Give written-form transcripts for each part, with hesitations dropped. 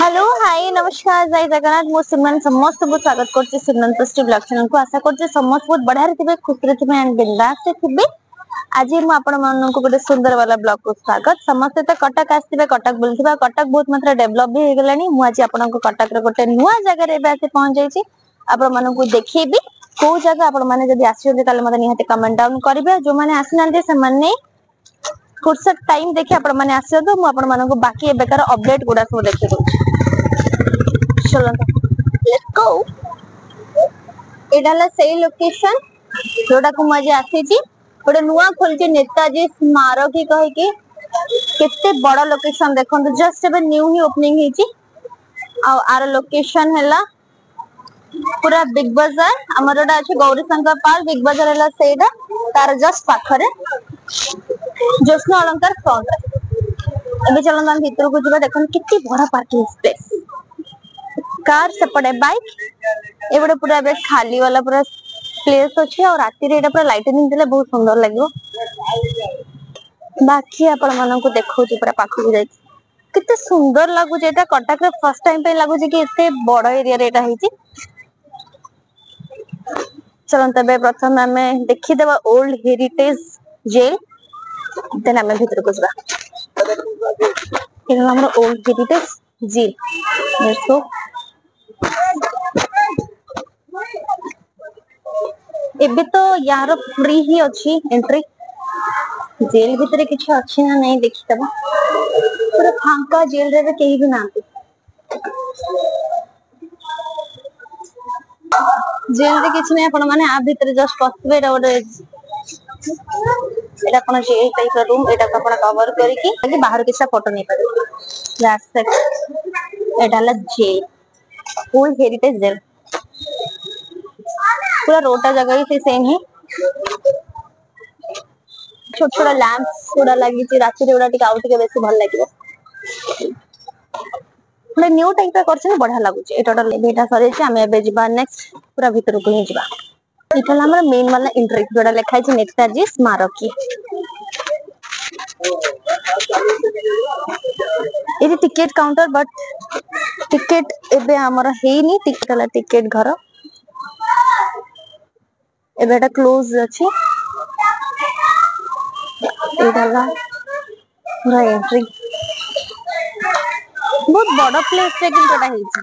Hello hi नमस्कार जय जगन्नाथ मो सिमरन समस्त बहुत स्वागत करछि सिमरन पॉजिटिव ब्लॉग चैनल को आशा करछि समस्त बहुत बढ़िया रे खुश रे एंड बिंदास से थिबे। आज मु आपण मानन को गोटे सुंदर वाला ब्लॉग को स्वागत। समस्त तो कटक आसथिबे कटक बुलथिबा कटक बहुत मात्रा डेवलप भी हो गलानी। मु आज आपण को कटक रे गोटे नुवा जगह रे आसे पहुंच जाईछि। आपण मानन को देखिबी को जगह आपण माने जदी आछियो ताले मते निहाते कमेंट डाउन करिवे। जो माने आसिनांते से माने फुर्सत टाइम देखि आपण माने आसियो तो मु आपण मानन को बाकी एबेकार अपडेट गुडा सब देखि दउ। चलो लेट्स गो। एडाला सही लोकेशन जोटा को मजे आसी छी गोटे नुआ खोलची नेताजी स्मारकी कहि कि केते बड़ा लोकेशन देखंतु जस्ट एबे न्यू ही ओपनिंग हिची। आ आर लोकेशन हैला पूरा बिग बाजार हमर जोटा अछि गौरी शंकर पार्क बिग बाजार हैला सेटा तार जस्ट पाखरे जश्न अलंकार फ्रंट अबे चलन हम भीतर को जबा देखन कितनी बड़ा पार्किंग स्पेस कार सेपटे बाइक एबडे पूरा बे खाली वाला पूरा प्लेस अछि और राती रे एटा पूरा लाइटिंग दिले बहुत सुंदर लागो। बाकी आपण मानन को देखौ छी पूरा पाखु को जाई कितने सुंदर लागु जेटा कटक रे फर्स्ट टाइम पे लागु जे कि एते बड़ा एरिया रे एटा हिची। चलन तबे प्रथम हमें देखि देबा ओल्ड हेरिटेज जेल देन हमें भीतर को जबा एना हमर ओल्ड हेरिटेज जेल देखो एबे तो यार फ्री ही अछि एंट्री जेल भीतर किछ अछि ना नहीं देखि तबा पूरा फांका जेल रे केही भी नांती जेल रे किछ नै आपण माने आ भीतर जस्ट पसबे एटा ओडे एटा कोन जेल टाइप रूम एटा आपण कवर करी कि बाहर किछा फोटो नै पारे that's it Etah La jail old heritage jail पूरा रोटा जगह ही से सेम ही छोट छोटा लैंप्स थोड़ा लागि राति रे ओडा टिक आउट के बेसी भल लागिवो मतलब न्यू टाइप का करछ ना बढ़िया लागु छै एटा बेटा सरे छै हमें एबे जिबा नेक्स्ट पूरा भीतर को ही जिबा इठला हमर मेन वाला एंट्री जोडा लिखाइ छै नेताजी स्मारकी इधर टिकट काउंटर बट टिकट एबे हमर हेनी टिकट घर एबेटा क्लोज अछि एडाला पूरा एंट्री बहुत बड़ा प्लेस रे कि जोटा हिची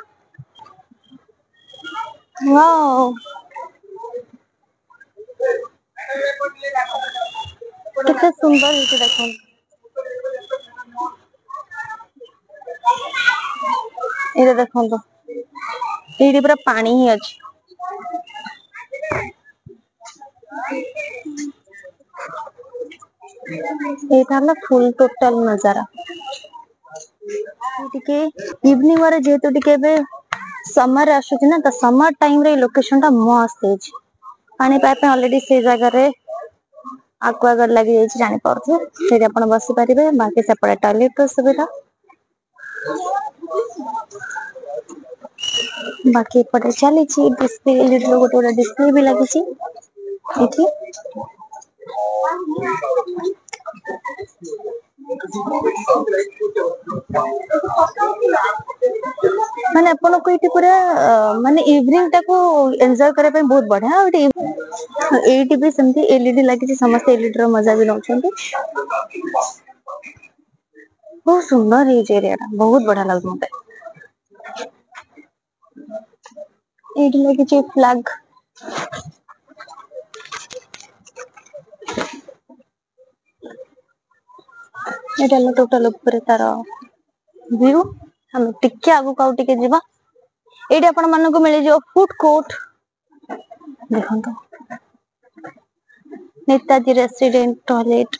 वाओ कितना सुंदर हिची देखो एरे देखंतो एडी पूरा पानी ही अछि एटा ना फुल टोटल नजारा टिके इवनिंग वाले जेतु टिके बे समर आछी ना तो समर टाइम रे लोकेशन टा मस्त है पानी पाइप ऑलरेडी से जगह रे आक्वागार्ड लगी जाई जानि परथि से आपण बसी परिबे बाकी सेपरे टॉयलेट रो सुविधा बाकी पटे चली छी डिस्प्ले एलईडी गोटे गोटे डिस्प्ले भी लगी छी एठी माने अपन को इति पूरा माने इवनिंग टा को एन्जॉय करे पे बहुत बढ़िया एटी भी समथि एलईडी लगी समस्त एलईडी रो मजा भी नउछंती बहुत सुंदर है एरिया टा बहुत बढ़िया लागु मते एटी लगी छै फ्लैग एटा ला टोटल ऊपर तार व्यू हम टिके आगु काउ टिके जिबा एटी आपण मन को मिले जो फूड कोर्ट देखंतो नेताजी रेसिडेंट टॉयलेट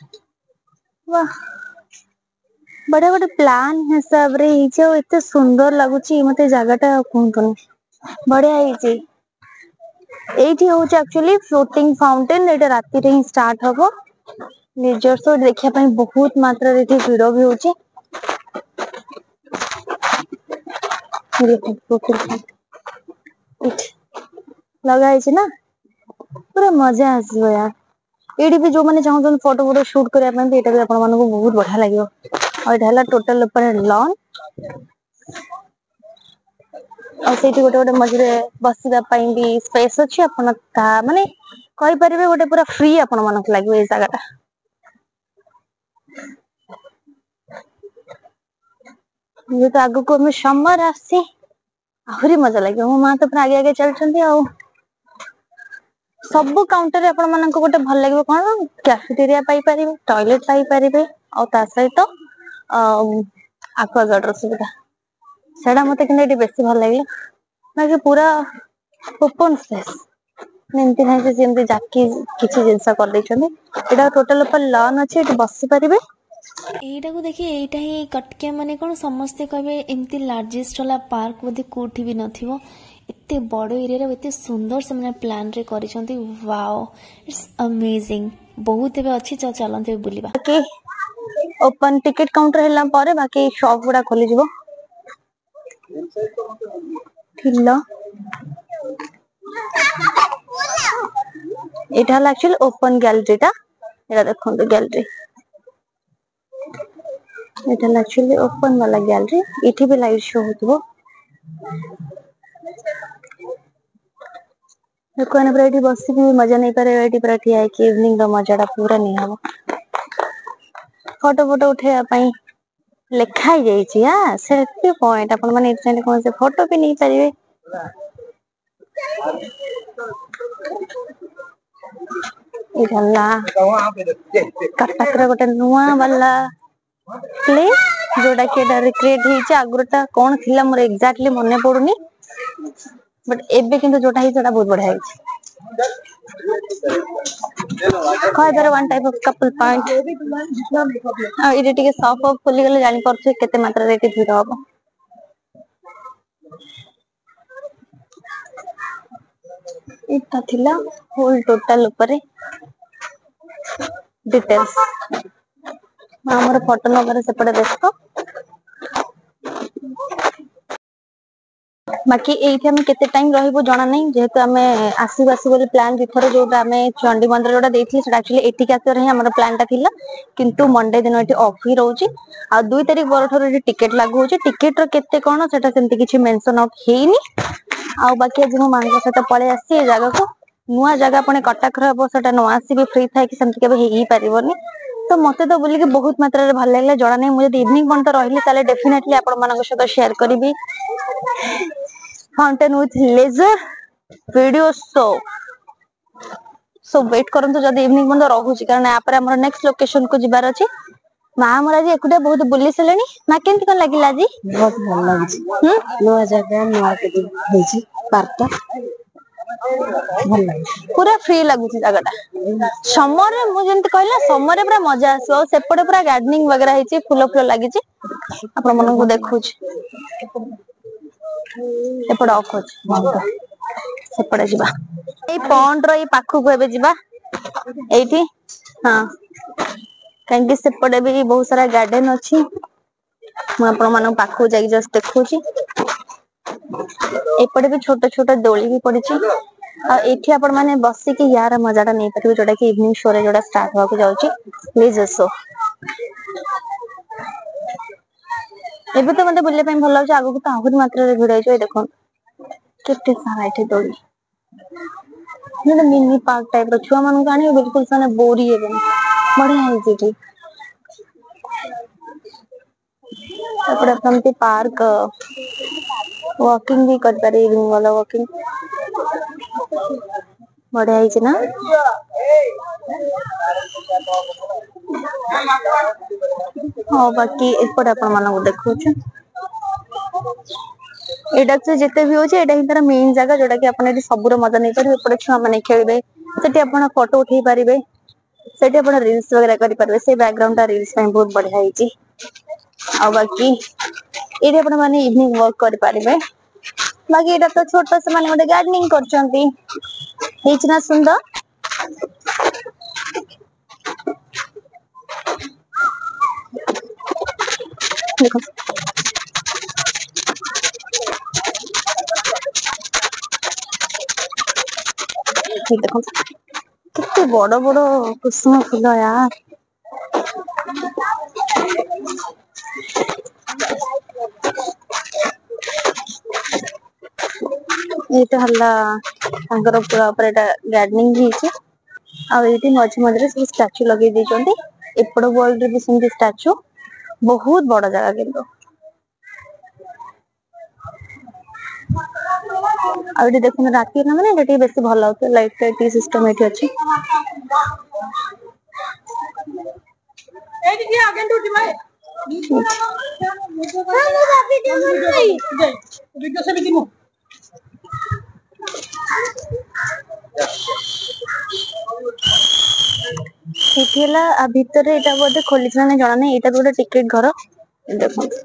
वाह बड़े बड़े प्लान हिसाब रे हिचे एते सुंदर लागुची मते जागाटा कोंतन बढ़िया हिची एठी होचे एक्चुअली फ्लोटिंग फाउंटेन एटा राती रे ही स्टार्ट हबो निजर्स देखिया ପାଇଁ बहुत मात्रा रे भिड़ भी होची लगा है ना पूरा मजा आसो यार एडी भी जो माने चाहउछन फोटो फोटो शूट करिया ପାଇଁ भी एटा भी आपण मानको बहुत बढ़िया लागियो और एटा हला टोटल ऊपर लॉन और से गोटे गोटे मझे बसवा भी स्पेस अच्छी आपण माने कहि परिबे गोटे पूरा फ्री आपण मानक लागबे ए जगह ये तो आगु को हमें समर आसी आहरी मजा लगे मो मां तो पूरा आगे आगे चलछंती आ सब काउंटर आपण मानक गोटे भल लगे कौन कैफेटेरिया पाई परिबे टॉयलेट पाई परिबे और ता सहित आक्वागार्ड सुविधा सेटा मते किने बेसी भल लगे बाकी पूरा ओपन स्पेस एमती नहीं जेमती जाकी किछि जिंस कर दैछन्ती एटा टोटल ऊपर लॉन अछि एटी बसी परिबे एटा को देखिए एटा ही कटके माने कोन समस्ते कहबे एमती लार्जेस्ट वाला पार्क बोधे कोठी भी नथिवो एते बड़ो एरिया रे एते सुंदर से माने प्लान रे करिसंती वाओ इट्स अमेजिंग बहुत एबे अछि चलंते बुलिबा कि ओपन टिकट काउंटर हैला पारे बाकी शॉप गुडा खोली जिवो थिल्ला एटा एक्चुअली ओपन गैलरी टा एटा देखंतु गैलरी एटा एक्चुअली ओपन वाला गैलरी इठी भी लाइट शो होतबो कोने पर एठी बसी भी मजा नहीं पारे एठी पर ठिया है कि इवनिंग द मजाटा पूरा नहीं हबो फोटो फोटो उठेया पई लेखाई जाइछि हां सेफ्टी पॉइंट अपन माने इछन कोन से फोटो भी नहीं परिबे इधल्ला कटकरा गोटे नुआ वाला प्ले जोटा कि एटा रिक्रिएट हिच आगुरटा कोन थिला मोर एग्जैक्टली मने पडुनी बट एबे किंतु जोटा ही जोटा बहुत बढ़िया हिच खाइदर one type of couple point आ इडे टिके सॉफ ऑफ खोली गले जानि परछु केते मात्रा रे भिड़ हबो इटा थिला होल टोटल ऊपर डिटेल्स हमर फोटो नंबर सेपटे देखो बाकी एठी हम केते टाइम रहइबो जाना नहीं जेहेतु हमें आसी बासी बोली प्लान दिथरे जोटा हमें चंडी मंदिर जोटा देथि सेटा एक्चुअली एठी कासर ही हमर प्लान टा थिला किंतु मंडे दिन एठी ऑफ ही रहउची आ 2 तारिख बरठर एठी टिकट लागु होची टिकट रो केते कोन सेटा सेमति किछि मेंशन आउट हेनी आ बाकी आज मो मांग सहित पळे आसी ए जगह को नुआ जगह पने कटक रे हबो सेटा नो आसी भी फ्री थाय कि सेमति केबे हेई परिबोनी तो मते तो बोली कि बहुत मात्रा रे भल लागले जणा नहीं मुझे इवनिंग पन तो रहिली ताले डेफिनेटली आपण मानक सहित शेयर करबी fountain with laser video so wait करंतु जदी इवनिंग बंद रहूची कारण या पर हमर नेक्स्ट लोकेशन को जिबार अछि मां हमरा जी एकुटे बहुत बुली सलेनी ना केंति कोन लागिला जी बहुत भल लागी नया जगह नया के होईची पार्कटा भल लागी पूरा फ्री लागुची जगहटा समर रे मु जेंति कहला समर रे पूरा मजा आसो सेपटे पूरा गार्डनिंग वगैरह हेची फूल फूल लागिची आपण मन को देखुची एपड़ ऑफ होची सेपड़े जिबा ए पॉन्ड रो ए पाखु को एबे जिबा एठी हां कांकी सेपड़े भी बहुत सारा गार्डन अछि मु आपण मन पाखु जाई जस्ट देखुची एपड़े भी छोटे छोटे डोली भी पड़ीची आ एठी आपण माने बसी कि यार मजाटा नै परिबे जोटा कि इवनिंग शो रे जोटा स्टार्ट होआ को जाउची प्लीज असो एबे तो मते बुल्ले पई भल लागछ आगु को तो आहुरी मात्रा रे भिड़ होइछो देखो केते सारा एठी डोली ने मिनी पार्क टाइप रो छुआ मन गानी बिल्कुल सने बोरी हेबे बढ़िया है जी अपने समती पार्क वॉकिंग भी कर पारे इवनिंग वाला वॉकिंग बढ़िया है ना हां बाकी एपड आपण माने को देखु छ एडा से जेते भी होचे एडा ही तारा मेन जगह जोटा कि आपण एटी सबुर मजा नै परिबे एपड छुआ माने खेलबे सेटी आपण फोटो उठै परिबे सेटी आपण रील्स वगैरह करि परिबे से बैकग्राउंड ता रील्स ପାଇଁ बहुत बढ़िया हिची आ बाकी एटी आपण माने इवनिंग वॉक करि परिबे बाकी एटा तो छोटा से माने गोटे गार्डनिंग करचंती हिच ना सुंदर देखो देखो कितने बड़ बड़ कुसुम फूल यार ଏଇଟା ହେଲା ତାଙ୍କର ପୁରା ଉପରେ ଏଟା ଗାର୍ଡେନିଂ ହେଇଛି ଆଉ ଏଇଠି ମଝି ମଝିରେ ସବୁ ଷ୍ଟାଚୁ ଲଗେଇ ଦେଇଛନ୍ତି ଏପଟ ୱାର୍ଲ୍ଡ ରେ ବି ସେମିତି ଷ୍ଟାଚୁ ବହୁତ ବଡ ଜାଗା କିନ୍ତୁ ଆଉ ଏଠି ଦେଖୁନ ରାତି ହେଲା ମାନେ ଏଠି ଟିକେ ବେଶୀ ଭଲ ଲାଗୁଛି ଲାଇଟ୍ ଫାଇଟ୍ ଟିକେ ସିଷ୍ଟମ ଏଠି ଅଛି ଏଠି ହେଲା ଭିତରେ ଏଇଟା ବୋଧେ ଖୋଲିଛି ନା ଜଣା ନାହିଁ ଏଇଟା ଗୋଟେ ଟିକେଟ ଘର ଦେଖନ୍ତୁ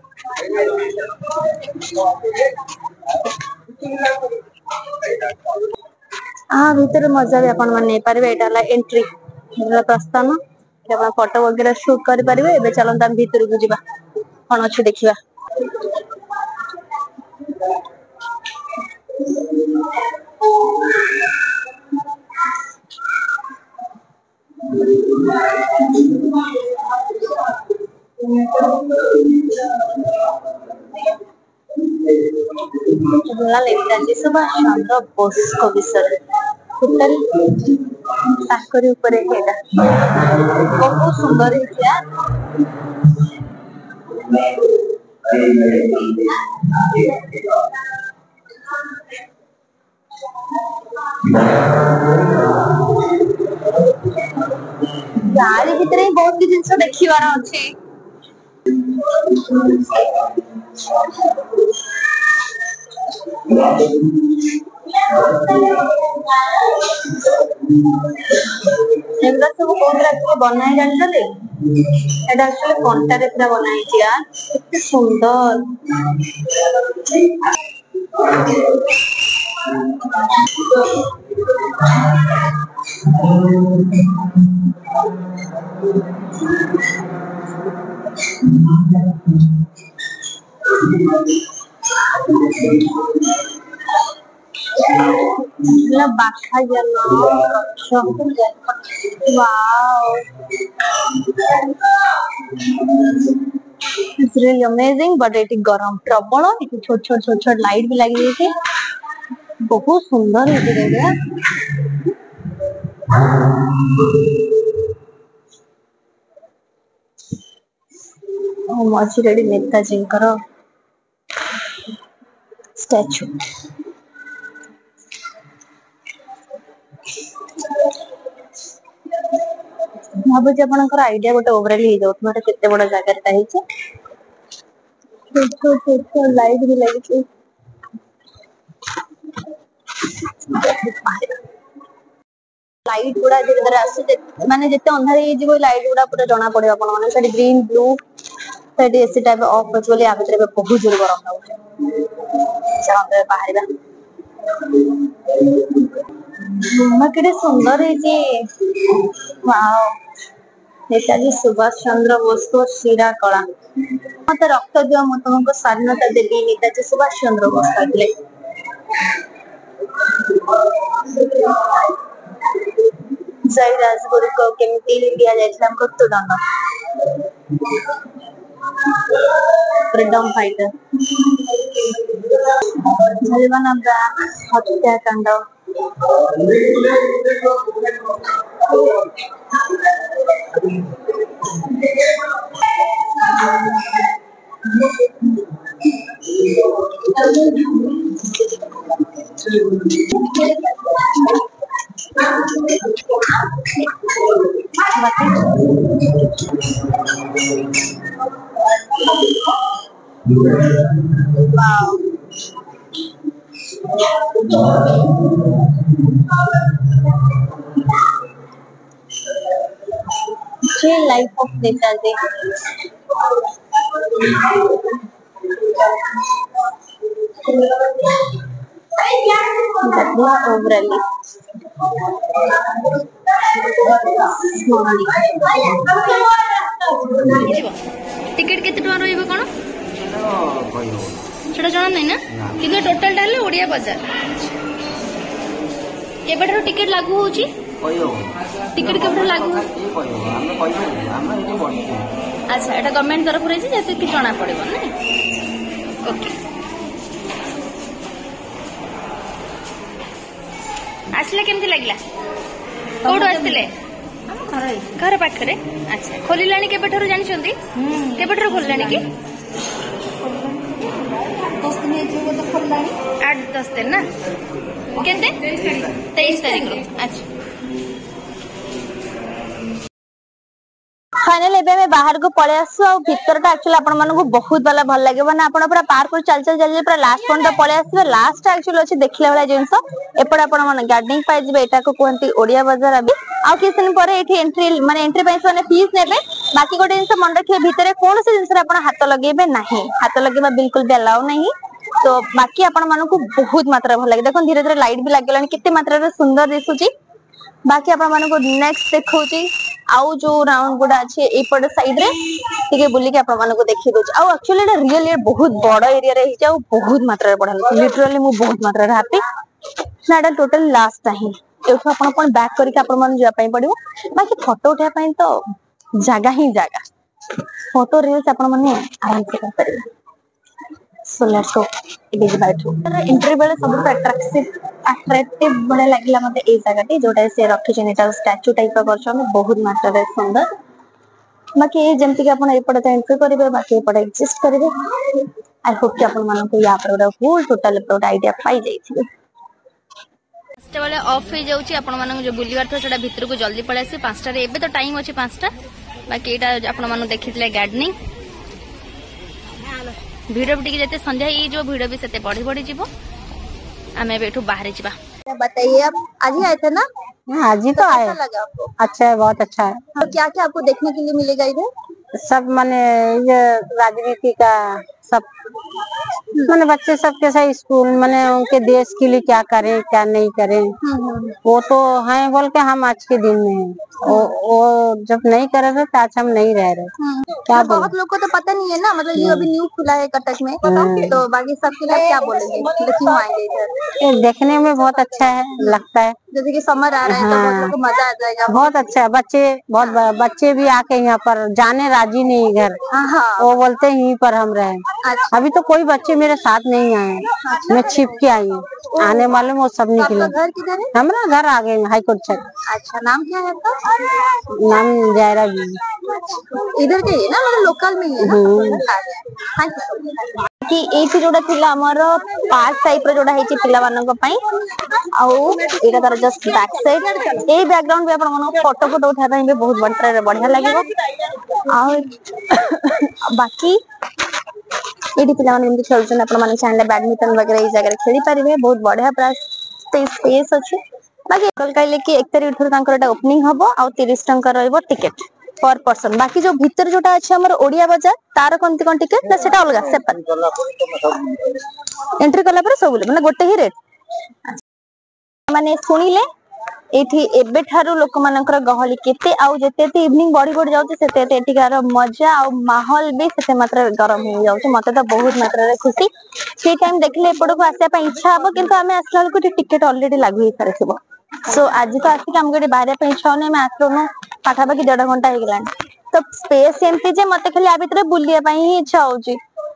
ଭିତରେ ମଜା ବି ଆପଣ ମାନେ ନେଇପାରିବେ ଏଇଟା ହେଲା ଏଣ୍ଟ୍ରି ପ୍ରସ୍ଥାନ ଆପଣ ଫଟୋ वगैरह ସୁଟ୍ କରିପାରିବେ ଏବେ ଚାଲନ୍ତୁ ଆମେ ଭିତରକୁ ଯିବା କଣ ଅଛି ଦେଖିବା नेताजी सुभाष चंद्र बोस को विषय होटल ताकरी ऊपर बहुत सुंदर गाड़ी भितर बहुत किसी जिन देखिबार अच्छे एगुला सब कौन बनाई जानी कंटारे पूरा बनाई एते सुंदर बाखा yellow wow it's really amazing but eighty गरम प्रबल एटी छोट छोट लाइट भी लगी है बहुत सुंदर है जगह मझी रेडी नेताजी स्टैचू भावुँ आपंकर आइडिया गोटे ओवरऑल हो जाऊँ केते बड़ जगह लाइट भी लगी लाइट गुड़ा धीरे धीरे आस माने जिते अंधार हो लाइट गुड़ा पूरा जना पड़े आपने green blue AC type of अच्छे बोली भितर बहुत जोर गरम लागे बाहर के सुंदर है नेताजी सुभाष चंद्र बोस को शिरा कला मत रक्त दियो मु तुमको स्वाधीनता देवी नेताजी सुभाष चंद्र बोस कहते जय राजगुरु को केमती दिया जायछला मृत्युदंड फ्रीडम फाइटर जीवन हत्याकांड life of Netaji overall ticket केते टका रहइबो कोन सेटा जाना नै ना किंतु टोटल डाले ओडिया बाजार केबेठरो टिकेट लागू होची टिकेट केबेठरो लागू अच्छा एटा गवर्नमेंट तरफ रे जे कि जाना पड़िबो ना ओके आसले केमती लागला कोड आसले घर पाखरे अच्छा खोलिलानी केबेठरू जानछंती केबेठरू खोललानी की 10 दिन जो तो खोललानी 8-10 दिन ना केते 23 तारीख रो अच्छा फाइनल एबे में बाहर को पळे आसु आ भीतरटा एक्चुअली आपण मानन को बहुत वाला भल लागे माने आपण पूरा पार्क को चल पूरा लास्ट पॉइंट तो पळे आसबे लास्ट एक्चुअली अछि देखले वाला जिंस एपड आपण मन गार्डनिंग पाइ जबे एटा को कोंती ओडिया बाजार अबे आ किछ दिन परे एठी एंट्री माने एंट्री पाइ सोने फीस नेबे बाकी गोटे जिंस मन रखिए भीतर कोन से जिंस आपण हाथ लगेबे नाही हाथ लगेबा बिल्कुल भी अलाउ नहीं तो बाकी आपण मानन को बहुत मात्रा भल लागे देखो धीरे धीरे लाइट भी लागलानी कितने मात्रा रे सुंदर दिसुची बाकी आपण मानन को नेक्स्ट देखौची आउ जो राउंड गुडा अछि एपड साइड रे ठीक है बुली के आपण मानन को देखि दोछ आ एक्चुअली एटा रियली बहुत बड़ एरिया रे हिजा बहुत मात्रा रे बढ़ा लिटरली मु बहुत मात्रा रे हैप्पी नाडा टोटल लास्ट टाइम एठो आपण कोन बैक करिके आपण मन जा पई पड़िबो बाकी फोटो उठा पई तो जागा ही जागा फोटो रील्स आपण माने आराम से कर परिबे so let's go it is बाय टू एंट्री बेले सब अट्रैक्टिव बड़े लागला मते ए जगहटी जोटा से रखि जेनेटा स्टैच्यू टाइप का करछ हम बहुत मात्रा रे सुंदर बाकी ए जेमति कि आपण एपडे तो एंट्री करिवे बाकी एपडे एग्जिस्ट करिवे आई होप कि आपण मानन को या पर फुल टोटल प्रोड आईडिया पाई जाइथिबे पांचटा वाले ऑफ हो जाउची आपण मानन जो बुलीवार था सेटा भीतर को जल्दी पळे आसी 5टा रे एबे तो टाइम अछि 5टा बाकी एटा आपण मानन देखितले गार्डनिंग भिडियो टिके जते संध्या ई जो भिडियो भी सेते बढ़ी बढ़ी जीवो हमें बैठो बाहर जीवा बताइए आप आज ही आए थे ना आज ही तो आए लगा आपको अच्छा है बहुत अच्छा है तो क्या क्या आपको देखने के लिए मिलेगा इधर सब माने ये राजनीति का सब माने बच्चे सब कैसा स्कूल माने उनके देश के लिए क्या करें क्या नहीं करें वो तो है बोल के हम आज के दिन में हैं वो जब नहीं कर रहे तो आज हम नहीं रह रहे क्या बहुत लोग को तो पता नहीं है ना मतलब ये अभी न्यू खुला है कटक में तो बाकी सबके लिए क्या बोलेंगे क्यों आएंगे इधर देखने में बहुत अच्छा है लगता है जैसे कि समर आ रहा है तो बहुत लोग को मजा आ जाएगा बहुत अच्छा है बच्चे भी आके यहाँ पर जाने राजी नहीं घर वो बोलते हैं यहीं पर हम रहे अभी तो कोई बच्चे मेरे साथ नहीं आए मैं छिप के आई हूँ आने वाले वो सब निकले घर किधर है हमारा घर आ गए हाईकोर्ट छक अच्छा नाम क्या है आपका नाम जायरा भी इधर के ना मतलब लोकल में ही है ना कि एठी जोडा थिला हमर पार्क टाइप रो जोडा हेची पिला मानन पई आउ एटा तार just back side a background भी आपण मन फोटो उठा पई भी बहुत बढ़िया लागेबो आ बाकी एठी पिला माने एमती खेलछन आपण माने चाहे बैडमिंटन वगैरह ई जगह खेली परिबे बहुत बढ़िया स्पेस अछि बाकी कल कहले कि 1 तारिख ठुर तांकर एटा ओपनिंग हबो आ 30 टंका रहइबो टिकट पर पर्सन बाकी जो भीतर जोटा अछि हमर ओडिया बाजार तार कोनती कोन टिकट ना सेटा अलगा सेपरेट एंट्री कला पर सब माने गोटे ही रेट माने सुनिले एठी एबे थारु लोक मानकर गहली केते आउ जते इवनिंग बॉडी बॉडी जाउते सेते एटिकार मजा आ माहौल भी सेते मात्रा गरम हो जाउते मते तो बहुत मात्रा रे खुशी से टाइम देखले एपड को आसे पे इच्छा हबो किंतु हमें असला को टिकट ऑलरेडी लागु ही परथिबो सो आज तो आसी हम गडे बाहर पे इच्छा होने में आसलो पाठा बाकी 1.5 घंटा हो गलान तो स्पेस एमती जे मते खाली आ भीतर बुलिया पई ही इच्छा होची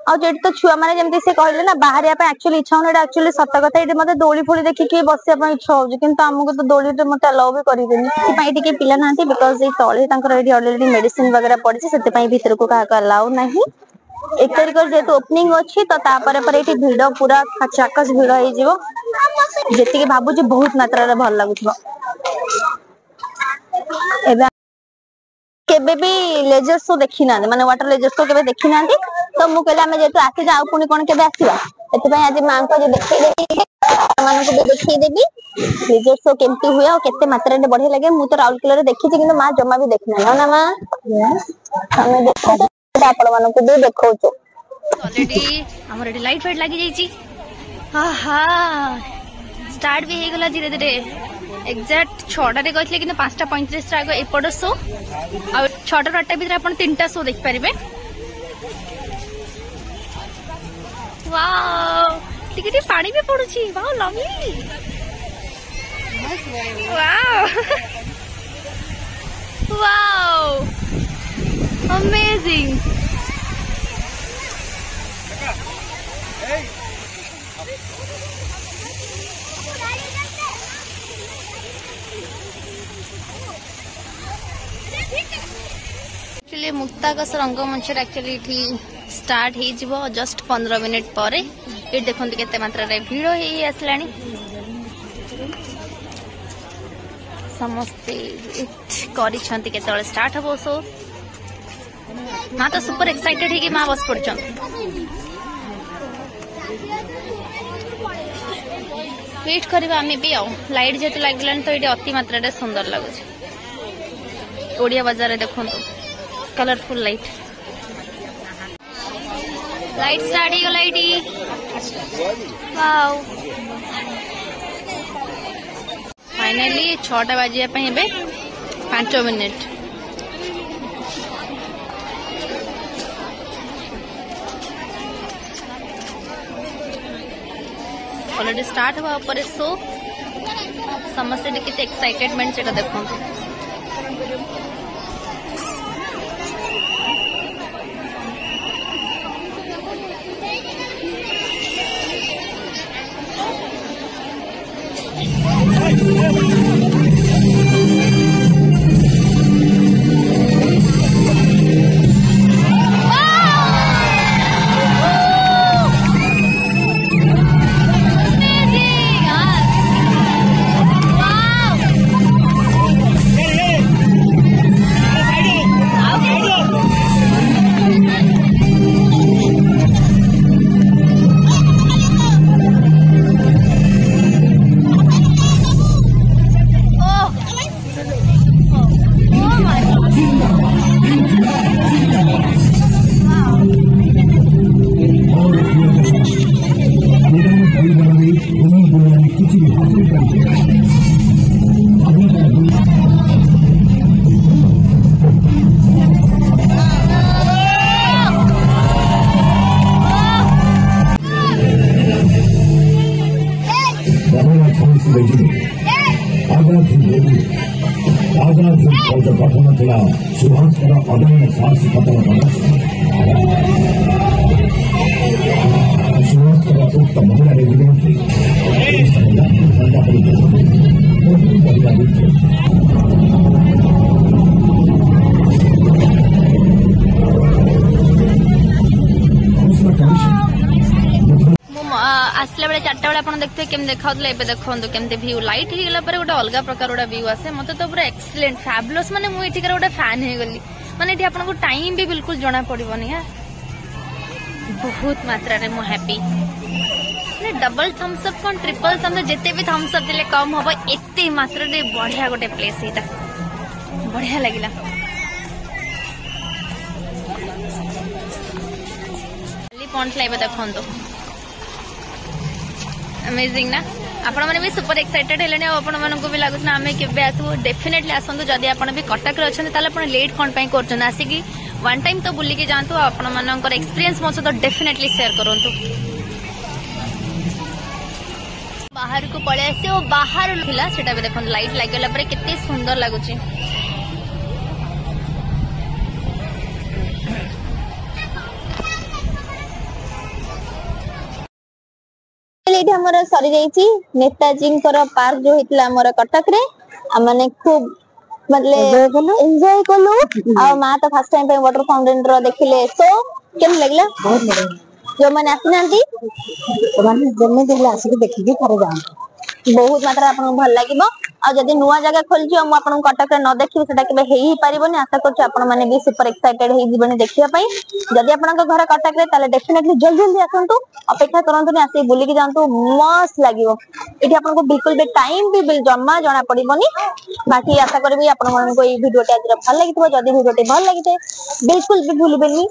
आ जेट तो छुआ माने जेमती से कहले ना बाहर या पे एक्चुअली इच्छा होने एक्चुअली सत्य कथा एटे मते दोली फोली देखि के बसिया पई इच्छा होची किंतु हमको तो दोली रे मते अलाउ भी करि देनी से पई टिके पिला नांती बिकॉज़ ए तळे तांकर एडी ऑलरेडी मेडिसिन वगैरह पड़ी से पई भीतर को का अलाउ नहीं 1 तारिख जेतो ओपनिंग अछि तो ता परे परे एटी भिडो पूरा खचाकस भिडो हे जिवो जेति के भाबु जे बहुत मात्रा रे भल लागुथबो एबा केबे भी लेजर शो देखि ना माने वाटर लेजर शो केबे देखि नांती तो मु कहले हमें जेतु आसी जाऊ पुनी कोन केबे आसीबा एते पई आज मां को जे देखि देबी माने को देखि देबी लेजर शो केमती हुए और केते मात्रा रे बढ़िया लागे मु तो राउरकेला रे देखि किंतु मां जम्मा भी देखना ना मां हमें देखो आपण माने को भी देखौ छ ऑलरेडी हमर रेडी लाइट फाइट लागि जाई छी आहा स्टार्ट भी हे गला धीरे धीरे एग्जैक्ट 6टा रे कहले कि 5:35 रे आगो एपड शो आ 6टा 8टा भीतर आपण 3टा शो देख परिबे वाओ टिके पानी भी पडुची wow lovely wow wow amazing finally मुक्ताकस रंगमंच एक्चुअली स्टार्ट हो जस्ट 15 मिनिट पर ये देखो केते मात्रा रे भीड़ ही आसलानी समस्ते करिछंती केते स्टार्ट हबो सो माँ तो सुपर एक्साइटेड है कि माँ बस पड़छ वेट करवा आम भी आउ लाइट जेतु लगे तो ये अति मात्रा सुंदर लगुच ओडिया बाजार देखो कलरफुल लाइट लाइट स्टार्ट हो लाइट वाओ फाइनली 6टा बाजिया 5 मिनिट ऑलरेडी स्टार्ट हुआ पर सो समस्त कितने एक्साइटेडमेंट से देखो गठन था सुभाष अदम्य साहसिकतार सुभाष उक्त महिला रेजिडेंट आसला बेले 4टा बेले आप देखते केम देखा देखो केमती व्यू लाइट हो गला गोटे अलग प्रकार गोटे व्यू आसे मत तो पूरा एक्सीलेंट फैबुलस माने मु एठिकार गोटे फैन हो गली माने एठी आपन को टाइम भी बिल्कुल जना पड़िबनी है बहुत मात्रा रे मु हैप्पी ने डबल थम्स अप कोन ट्रिपल थम्स अप जेते भी थम्स अप दिले कम होबो एते मात्रा रे बढ़िया गोटे प्लेस हेता बढ़िया लागिला खाली पॉइंट लाइव देखो अमेजिंग ना आपण माने भी सुपर एक्साइटेड हेलेने आपण मानन को भी लागुछ ना हमें केबे आसु डेफिनेटली आसंतु जदी आपण भी कटक रे अछन ताले आपण लेट कोन पई करछन आसी कि वन टाइम तो बुली के जानतु आपण मानकर एक्सपीरियंस मो तो डेफिनेटली शेयर करंतु बाहर को पळे आसे ओ बाहर थिला सेटा भी देखन लाइट लागला परे कितनी सुंदर लागुची सरी जाइए नेताजी पार्क जो होता है कटक रे मैंने खूब मतलब एंजॉय कलु आ माँ तो फर्स्ट टाइम वाटर फाउंटेन रो देखिले सो केम लगला जो मैंने आसी देखिए बहुत मात्रा आपन भल लागिबो आ जदी नुवा जगह खोलछि हम आपन कटक रे न देखि सेटा केबे हेई परिबोनी आशा करछि आपन माने भी सुपर एक्साइटेड हेई जीवनी देखिया पई जदी आपन को घर कटक रे ताले डेफिनेटली जल्दी जल्दी आसंतु अपेक्षा करंतु आसी बुली के जानतु मस्त लागिबो एठी आपन को बिल्कुल भी टाइम भी जम्मा जणा पड़िबोनी बाकी आशा करबी आपन मन को ई वीडियो टे आज भल लागिथबो जदी वीडियो टे भल लागिते बिल्कुल भी भूलिबेनी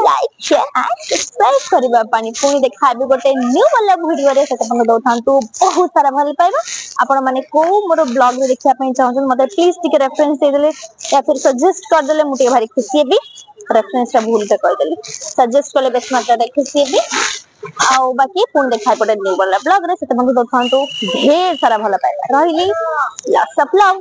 लाइक शेयर एंड सब्सक्राइब करबा पानी पुनी देखाबी गोटे न्यू वाला वीडियो रे सेटा अपन दउथांतु बहुत सारा भल पाइबा आपण माने को मोर ब्लॉग रे देखिया पई चाहछन मते प्लीज टिके रेफरेंस दे देले या फिर सजेस्ट कर देले मुटे भारी खुशी हेबी रेफरेंस रा भूल से कर देले सजेस्ट करले बेस मात्रा रे खुशी हेबी आ बाकी पुन देखा पड़े न्यू वाला ब्लॉग रे सेटा अपन दउथांतु ढेर सारा भल पाइबा रहिली लॉट्स ऑफ लव